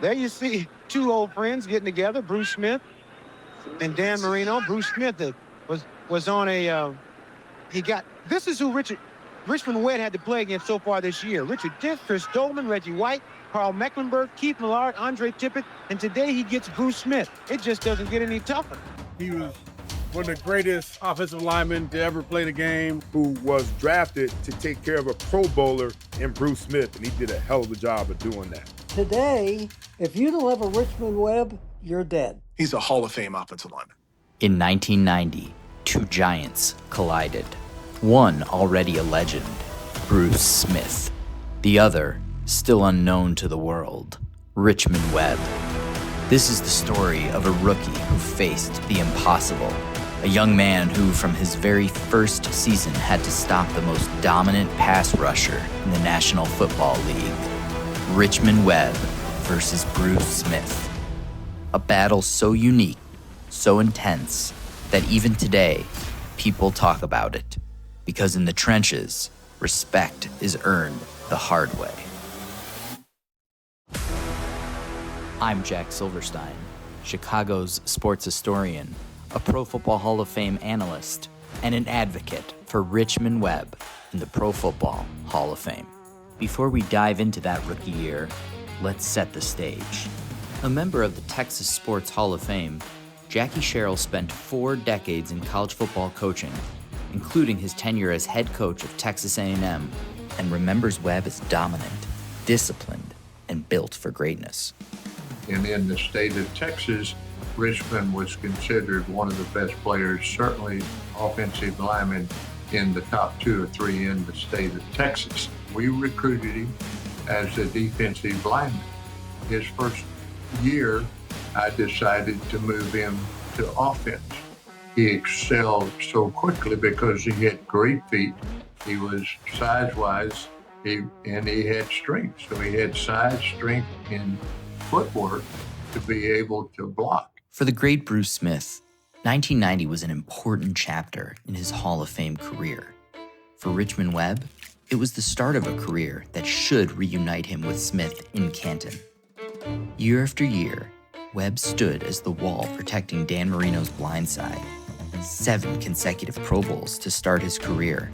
There you see two old friends getting together, Bruce Smith and Dan Marino. Bruce Smith was on a, this is who Richmond Webb had to play against so far this year. Richard Dent, Chris Dolman, Reggie White, Carl Mecklenburg, Keith Millard, Andre Tippett, and today he gets Bruce Smith. It just doesn't get any tougher. He was one of the greatest offensive linemen to ever play the game. Who was drafted to take care of a Pro Bowler in Bruce Smith, and he did a hell of a job of doing that. Today, if you don't have a Richmond Webb, you're dead. He's a Hall of Fame offensive lineman. In 1990, two giants collided. One already a legend, Bruce Smith. The other, still unknown to the world, Richmond Webb. This is the story of a rookie who faced the impossible. A young man who, from his very first season, had to stop the most dominant pass rusher in the National Football League. Richmond Webb versus Bruce Smith. A battle so unique, so intense, that even today, people talk about it. Because in the trenches, respect is earned the hard way. I'm Jack Silverstein, Chicago's sports historian, a Pro Football Hall of Fame analyst, and an advocate for Richmond Webb in the Pro Football Hall of Fame. Before we dive into that rookie year, let's set the stage. A member of the Texas Sports Hall of Fame, Jackie Sherrill spent 4 decades in college football coaching, including his tenure as head coach of Texas A&M, and remembers Webb as dominant, disciplined, and built for greatness. And in the state of Texas, Richmond was considered one of the best players, certainly offensive lineman in the top 2 or 3 in the state of Texas. We recruited him as a defensive lineman. His first year, I decided to move him to offense. He excelled so quickly because he had great feet. He was size-wise, and he had strength. So he had size, strength, and footwork to be able to block. For the great Bruce Smith, 1990 was an important chapter in his Hall of Fame career. For Richmond Webb, it was the start of a career that should reunite him with Smith in Canton. Year after year, Webb stood as the wall protecting Dan Marino's blind side. 7 consecutive Pro Bowls to start his career.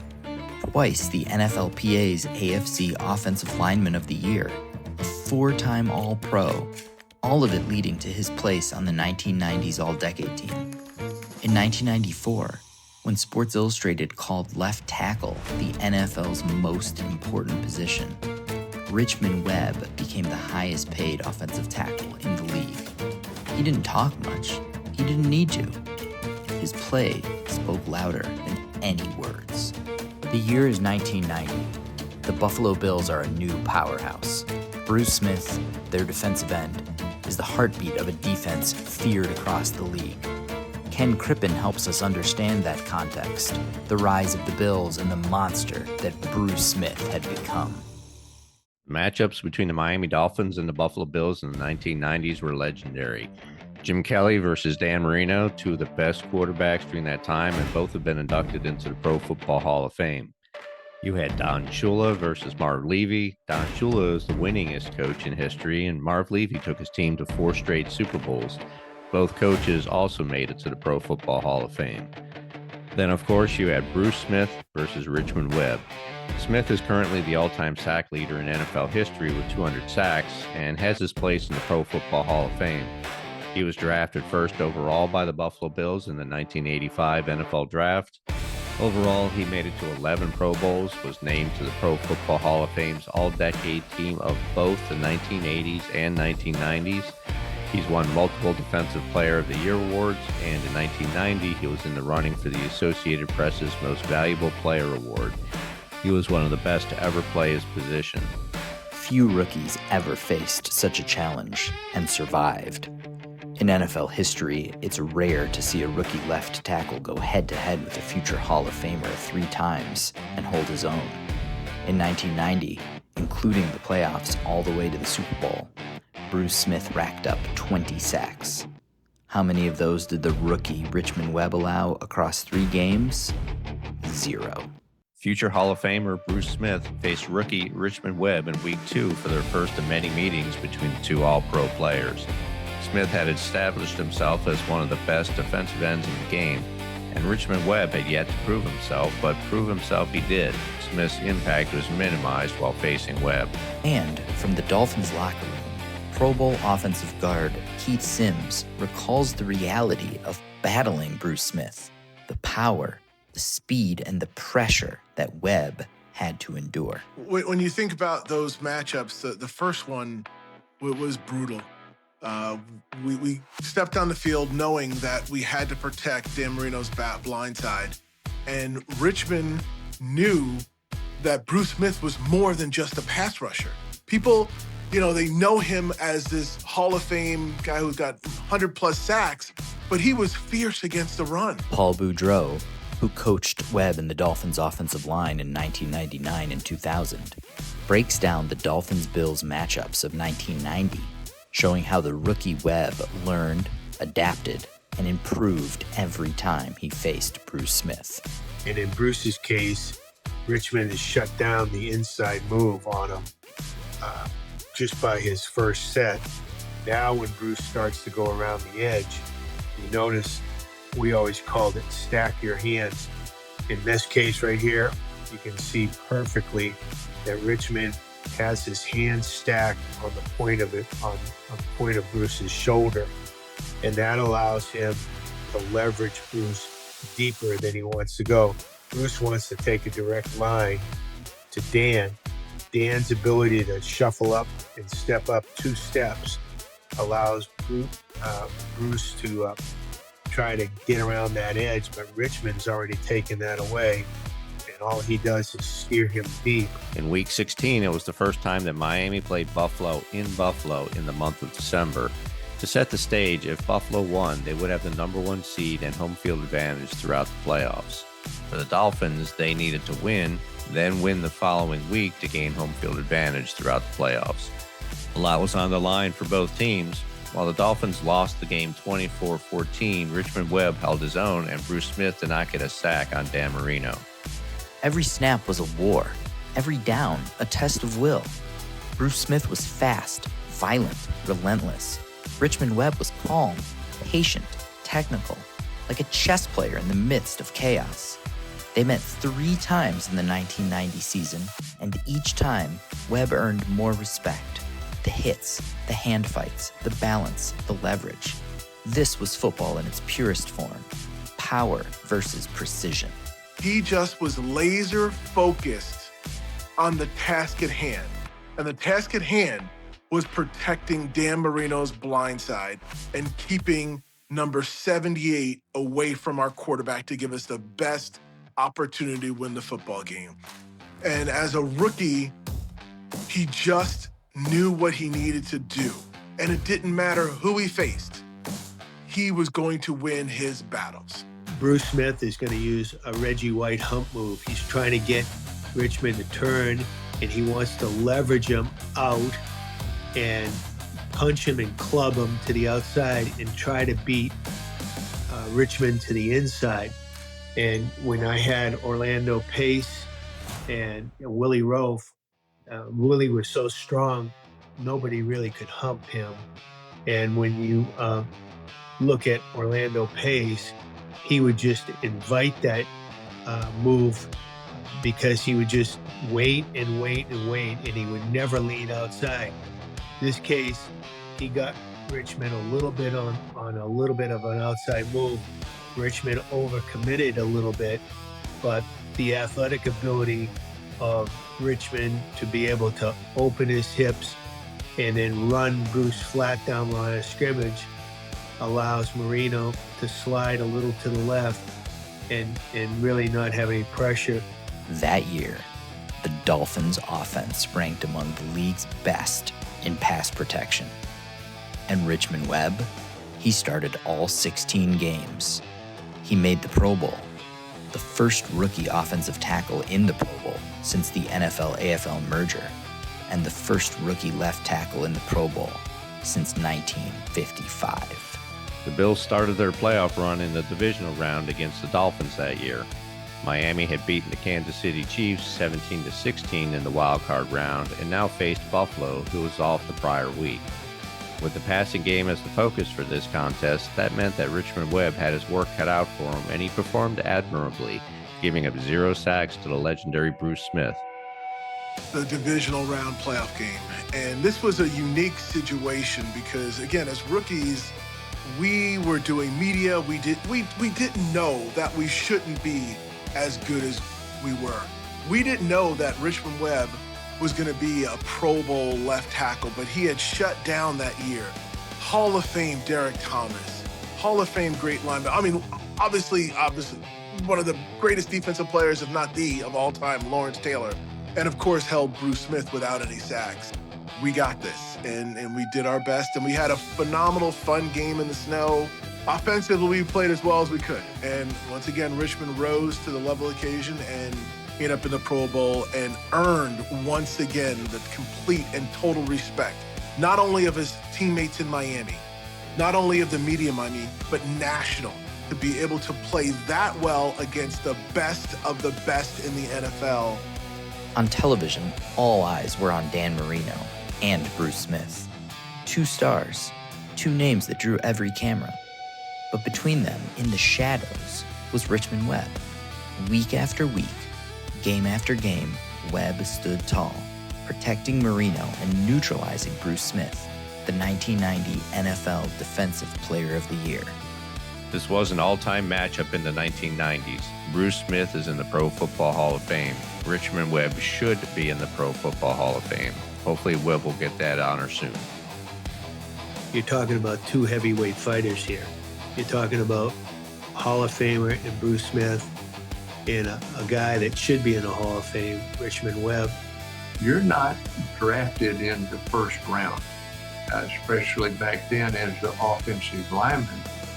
Twice the NFLPA's AFC Offensive Lineman of the Year. A 4-time All-Pro. All of it leading to his place on the 1990s All-Decade team. In 1994, when Sports Illustrated called left tackle the NFL's most important position, Richmond Webb became the highest paid offensive tackle in the league. He didn't talk much. He didn't need to. His play spoke louder than any words. The year is 1990. The Buffalo Bills are a new powerhouse. Bruce Smith, their defensive end, is the heartbeat of a defense feared across the league. Ken Crippen helps us understand that context, the rise of the Bills and the monster that Bruce Smith had become. Matchups between the Miami Dolphins and the Buffalo Bills in the 1990s were legendary. Jim Kelly versus Dan Marino, 2 of the best quarterbacks during that time, and both have been inducted into the Pro Football Hall of Fame. You had Don Shula versus Marv Levy. Don Shula is the winningest coach in history, and Marv Levy took his team to 4 straight Super Bowls. Both coaches also made it to the Pro Football Hall of Fame. Then, of course, you had Bruce Smith versus Richmond Webb. Smith is currently the all-time sack leader in NFL history with 200 sacks and has his place in the Pro Football Hall of Fame. He was drafted first overall by the Buffalo Bills in the 1985 NFL Draft. Overall, he made it to 11 Pro Bowls, was named to the Pro Football Hall of Fame's all-decade team of both the 1980s and 1990s. He's won multiple Defensive Player of the Year awards, and in 1990, he was in the running for the Associated Press's Most Valuable Player award. He was one of the best to ever play his position. Few rookies ever faced such a challenge and survived. In NFL history, it's rare to see a rookie left tackle go head-to-head with a future Hall of Famer 3 times and hold his own. In 1990, including the playoffs all the way to the Super Bowl, Bruce Smith racked up 20 sacks. How many of those did the rookie Richmond Webb allow across 3 games? 0. Future Hall of Famer Bruce Smith faced rookie Richmond Webb in Week 2 for their first of many meetings between the two All-Pro players. Smith had established himself as one of the best defensive ends in the game, and Richmond Webb had yet to prove himself, but prove himself he did. Smith's impact was minimized while facing Webb. And from the Dolphins locker room, Pro Bowl offensive guard Keith Sims recalls the reality of battling Bruce Smith, the power, the speed, and the pressure that Webb had to endure. When you think about those matchups, the first one was brutal. We stepped on the field knowing that we had to protect Dan Marino's blind side. And Richmond knew that Bruce Smith was more than just a pass rusher. People, they know him as this Hall of Fame guy who's got 100-plus sacks, but he was fierce against the run. Paul Boudreau, who coached Webb in the Dolphins' offensive line in 1999 and 2000, breaks down the Dolphins-Bills matchups of 1990, showing how the rookie Webb learned, adapted, and improved every time he faced Bruce Smith. And in Bruce's case, Richmond has shut down the inside move on him just by his first set. Now when Bruce starts to go around the edge, you notice we always called it stack your hands. In this case right here, you can see perfectly that Richmond has his hands stacked on the point of it, on the point of Bruce's shoulder. And that allows him to leverage Bruce deeper than he wants to go. Bruce wants to take a direct line to Dan. Dan's ability to shuffle up and step up 2 steps allows Bruce to try to get around that edge, but Richmond's already taken that away, and all he does is steer him deep. In Week 16, it was the first time that Miami played Buffalo in the month of December. To set the stage, if Buffalo won, they would have the number 1 seed and home field advantage throughout the playoffs. For the Dolphins, they needed to win, then win the following week to gain home field advantage throughout the playoffs. A lot was on the line for both teams. While the Dolphins lost the game 24-14, Richmond Webb held his own, and Bruce Smith did not get a sack on Dan Marino. Every snap was a war, every down a test of will. Bruce Smith was fast, violent, relentless. Richmond Webb was calm, patient, technical, like a chess player in the midst of chaos. They met 3 times in the 1990 season, and each time, Webb earned more respect. The hits, the hand fights, the balance, the leverage. This was football in its purest form. Power versus precision. He just was laser focused on the task at hand. And the task at hand was protecting Dan Marino's blind side and keeping number 78 away from our quarterback to give us the best opportunity to win the football game. And as a rookie, he just knew what he needed to do. And it didn't matter who he faced. He was going to win his battles. Bruce Smith is going to use a Reggie White hump move. He's trying to get Richmond to turn, and he wants to leverage him out and punch him and club him to the outside and try to beat Richmond to the inside. And when I had Orlando Pace and Willie Rofe, Willie was so strong, nobody really could hump him. And when you look at Orlando Pace, he would just invite that move because he would just wait and wait and wait, and he would never lean outside. In this case, he got Richmond a little bit on a little bit of an outside move. Richmond overcommitted a little bit, but the athletic ability of Richmond to be able to open his hips and then run Bruce flat down the line of scrimmage allows Marino to slide a little to the left and really not have any pressure. That year, the Dolphins' offense ranked among the league's best in pass protection. And Richmond Webb, he started all 16 games. He made the Pro Bowl, the first rookie offensive tackle in the Pro Bowl since the NFL-AFL merger, and the first rookie left tackle in the Pro Bowl since 1955. The Bills started their playoff run in the divisional round against the Dolphins that year. Miami had beaten the Kansas City Chiefs 17-16 in the wild card round and now faced Buffalo, who was off the prior week. With the passing game as the focus for this contest, that meant that Richmond Webb had his work cut out for him, and he performed admirably, giving up 0 sacks to the legendary Bruce Smith. The divisional round playoff game. And this was a unique situation because, again, as rookies, we were doing media. We didn't know that we shouldn't be as good as we were. We didn't know that Richmond Webb was going to be a Pro Bowl left tackle, but he had shut down that year. Hall of Fame Derek Thomas, Hall of Fame great linebacker. I mean, obviously, one of the greatest defensive players, if not the of all time, Lawrence Taylor. And of course, held Bruce Smith without any sacks. We got this, and we did our best, and we had a phenomenal, fun game in the snow. Offensively, we played as well as we could. And once again, Richmond rose to the level occasion and ended up in the Pro Bowl and earned, once again, the complete and total respect, not only of his teammates in Miami, not only of the media in Miami, but national, to be able to play that well against the best of the best in the NFL. On television, all eyes were on Dan Marino and Bruce Smith. 2 stars, 2 names that drew every camera. But between them, in the shadows, was Richmond Webb. Week after week, game after game, Webb stood tall, protecting Marino and neutralizing Bruce Smith, the 1990 NFL Defensive Player of the Year. This was an all-time matchup in the 1990s. Bruce Smith is in the Pro Football Hall of Fame. Richmond Webb should be in the Pro Football Hall of Fame. Hopefully Webb will get that honor soon. You're talking about 2 heavyweight fighters here. You're talking about Hall of Famer and Bruce Smith and a guy that should be in the Hall of Fame, Richmond Webb. You're not drafted in the first round, especially back then as the offensive lineman,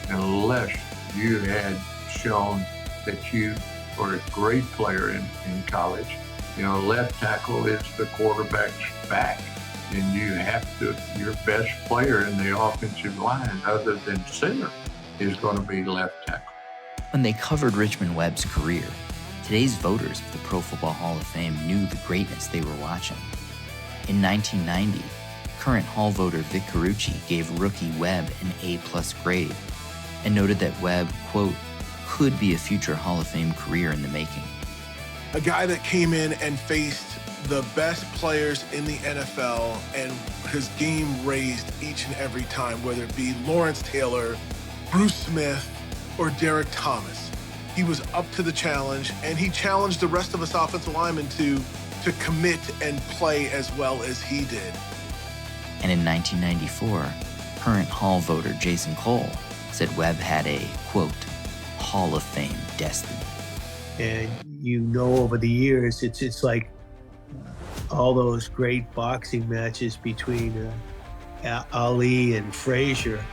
unless you had shown that you were a great player in college. You know, left tackle is the quarterback's back, and you have to, your best player in the offensive line, other than center, is going to be left tackle. When they covered Richmond Webb's career, today's voters of the Pro Football Hall of Fame knew the greatness they were watching. In 1990, current Hall voter Vic Carucci gave rookie Webb an A+ grade and noted that Webb, quote, could be a future Hall of Fame career in the making. A guy that came in and faced the best players in the NFL, and his game raised each and every time, whether it be Lawrence Taylor, Bruce Smith, or Derek Thomas. He was up to the challenge, and he challenged the rest of us offensive linemen to commit and play as well as he did. And in 1994, current Hall voter Jason Cole said Webb had a, quote, Hall of Fame destiny. And you know, over the years, it's like all those great boxing matches between Ali and Frazier.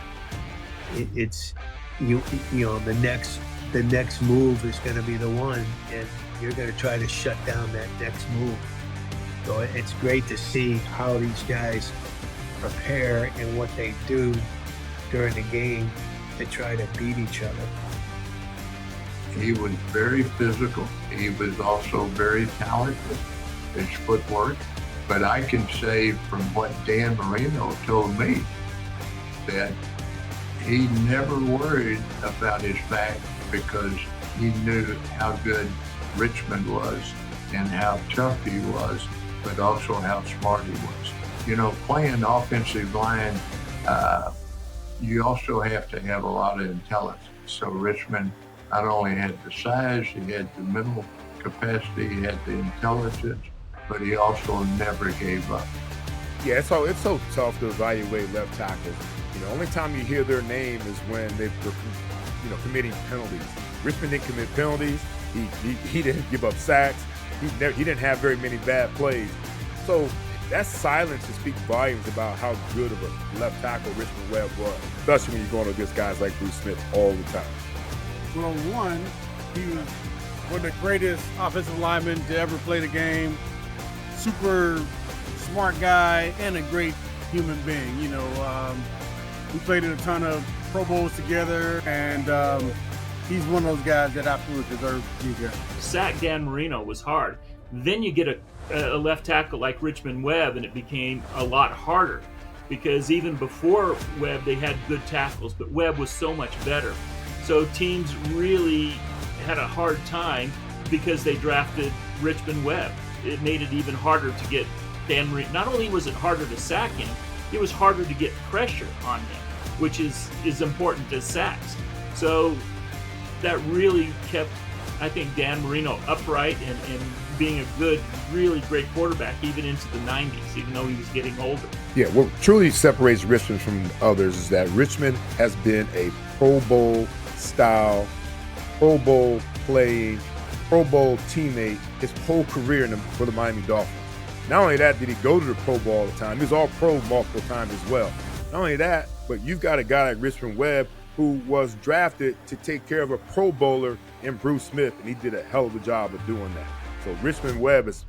It's you know, the next move is going to be the one, and you're going to try to shut down that next move. So it's great to see how these guys prepare and what they do during the game to try to beat each other. He was very physical. He was also very talented, his footwork. But I can say from what Dan Marino told me that he never worried about his back because he knew how good Richmond was and how tough he was, but also how smart he was. You know, playing offensive line, you also have to have a lot of intelligence. So Richmond not only had the size, he had the mental capacity, he had the intelligence, but he also never gave up. Yeah, it's so tough to evaluate left tackles. You know, only time you hear their name is when they're committing penalties. Richmond didn't commit penalties. He didn't give up sacks. He didn't have very many bad plays. So that silence to speak volumes about how good of a left tackle Richmond Webb was, especially when you're going against guys like Bruce Smith all the time. Well, one, he was one of the greatest offensive linemen to ever play the game. Super smart guy and a great human being. You know, we played in a ton of Pro Bowls together, and he's one of those guys that absolutely deserves to be there. Sack Dan Marino was hard. Then you get a left tackle like Richmond Webb, and it became a lot harder because even before Webb, they had good tackles, but Webb was so much better. So teams really had a hard time because they drafted Richmond Webb. It made it even harder to get Dan Marino. Not only was it harder to sack him, it was harder to get pressure on him, which is important as sacks. So that really kept, I think, Dan Marino upright and being a good, really great quarterback even into the 90s, even though he was getting older. Yeah, what truly separates Richmond from others is that Richmond has been a Pro Bowl style, Pro Bowl playing, Pro Bowl teammate his whole career for the Miami Dolphins. Not only that, did he go to the Pro Bowl all the time, he was all pro multiple times as well. Not only that, but you've got a guy like Richmond Webb who was drafted to take care of a Pro Bowler in Bruce Smith, and he did a hell of a job of doing that. So Richmond Webb is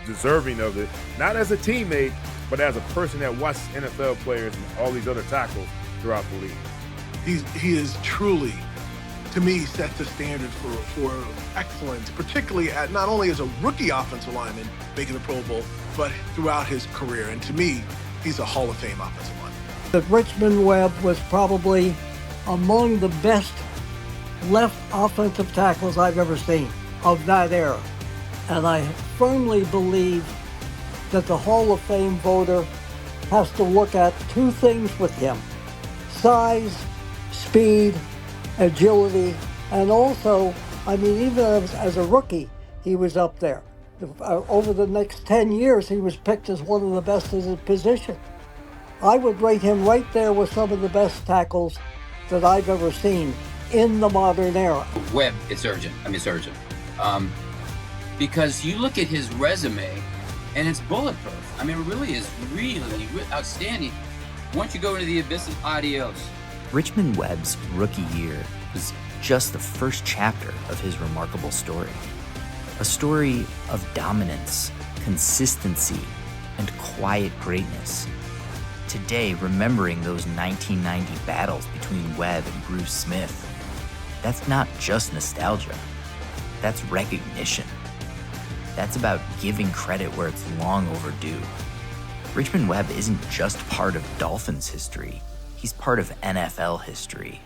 deserving of it, not as a teammate, but as a person that watches NFL players and all these other tackles throughout the league. He is truly, to me, set the standard for excellence, particularly at not only as a rookie offensive lineman making the Pro Bowl, but throughout his career. And to me, he's a Hall of Fame offensive lineman. That Richmond Webb was probably among the best left offensive tackles I've ever seen of that era. And I firmly believe that the Hall of Fame voter has to look at two things with him: size, speed, agility, and also, I mean, even as a rookie, he was up there. Over the next 10 years, he was picked as one of the best in his position. I would rate him right there with some of the best tackles that I've ever seen in the modern era. Webb, it's urgent. Because you look at his resume, and it's bulletproof. I mean, it really is really outstanding. Once you go into the abyss, adios. Richmond Webb's rookie year was just the first chapter of his remarkable story. A story of dominance, consistency, and quiet greatness. Today, remembering those 1990 battles between Webb and Bruce Smith, that's not just nostalgia, that's recognition. That's about giving credit where it's long overdue. Richmond Webb isn't just part of Dolphins history, he's part of NFL history.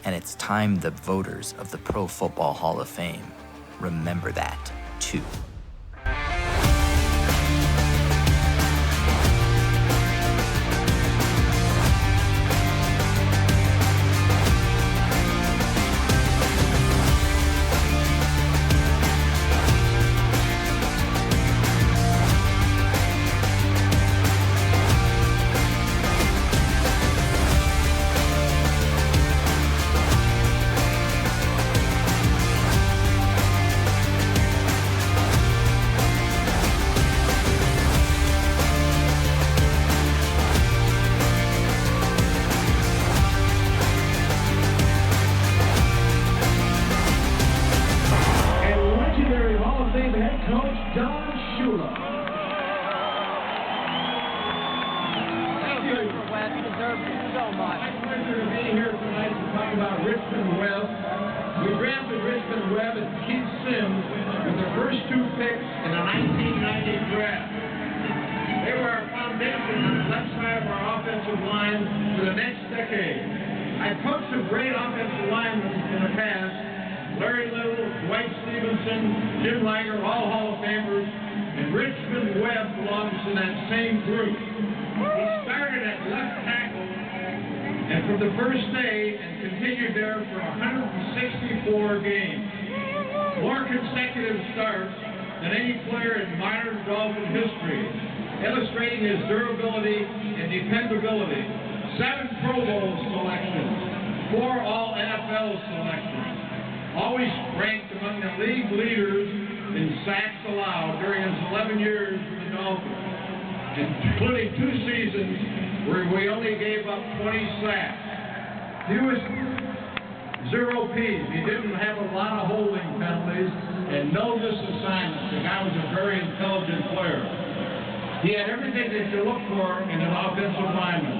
And it's time the voters of the Pro Football Hall of Fame remember that, too. Illustrating his durability and dependability. 7 Pro Bowl selections, 4 All-NFL selections. Always ranked among the league leaders in sacks allowed during his 11 years with the Dolphins, including 2 seasons where we only gave up 20 sacks. He was 0 Ps. He didn't have a lot of holding penalties and no misassignments. The guy was a very intelligent player. He had everything that you look for in an offensive lineman.